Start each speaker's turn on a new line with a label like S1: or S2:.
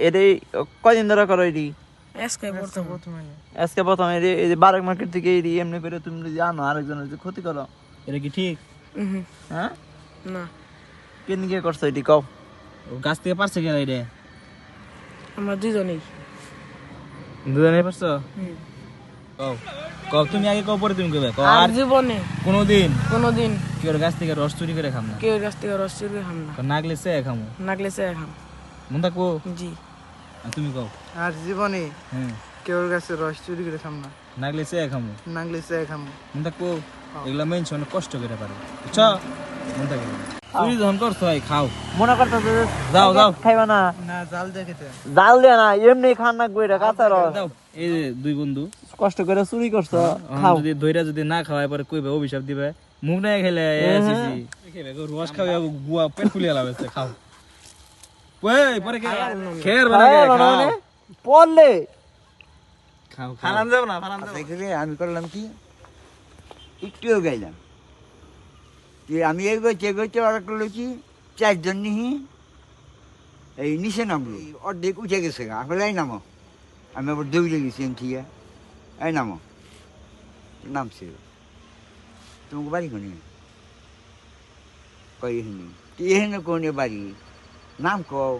S1: এটাই কয়দিন ধরে করো এটি?
S2: আজকে
S1: প্রথম এই যে বারেক মার্কেট থেকে এটি এমনি করে তুমি যদি আনো আরেকজনের যে ক্ষতি করো, এটা কি ঠিক? হ্যাঁ
S2: না,
S1: কেন গিয়ে করছো এটি কও?
S3: গাছ থেকে পারছে কেন এটা?
S2: আমরা দুজনেই
S3: পারছো? কও কও, তুমি আগে কও পরে তুমি কবে? কও
S2: আর জীবনে
S3: কোনোদিন কেউ গাছ থেকে রস চুরি করে খাম না,
S2: কেউ কাছ থেকে রস চুরি খাম না,
S3: নাগলে সে খামো,
S2: নাগলে সে খাম।
S3: মন থাকবো?
S2: জি।
S3: আর তুমি কও?
S4: আর জীবনে
S3: হ্যাঁ,
S4: কেউর কাছে রস চুরি করে খাম না,
S3: নাগলে সে খামো,
S4: নাগলে সে খাম।
S3: মন থাকবো? এগুলা মেনছ অনেক কষ্ট করে পারে, বুঝছো? মন থাকবে চুরি যখন করছো ভাই খাও,
S1: মনে করতো
S3: যাও যাও
S1: খাইবা না,
S4: না জাল দেখেতে
S1: জাল দিয়ে না এমনি খান না গইরা কাঁচা রস।
S3: দাও। এই যে দুই বন্ধু
S1: কষ্ট করে চুরি করছো, খাও।
S3: যদি ধইরা যদি না খাওয়ায় পরে কইবে অভিশাপ দিবে, মুখ নাই খেলে রস খাওয়া গুয়া পেট ফুলিয়ে লাগাচ্ছে, খাও। ওই পরে খের বানা খাও,
S1: পড়লে
S3: খাও ফালান যাও না, ফালান যাও।
S5: আমি করলাম কি একটুও গাইলাম যে আমি এগোচ্ছে অর্ডার করলো কি 4 জন নিহি এই নিচে নামলো, অর্ধেক উঠে গেছে আসলে এই নামো, আমি আবার দৌড়ে গেছি ঠিক এই নামো, নামছে। তোমাকে বাড়ি কোনে? কই এখানে এখানে কোনে বাড়ি? নাম কও।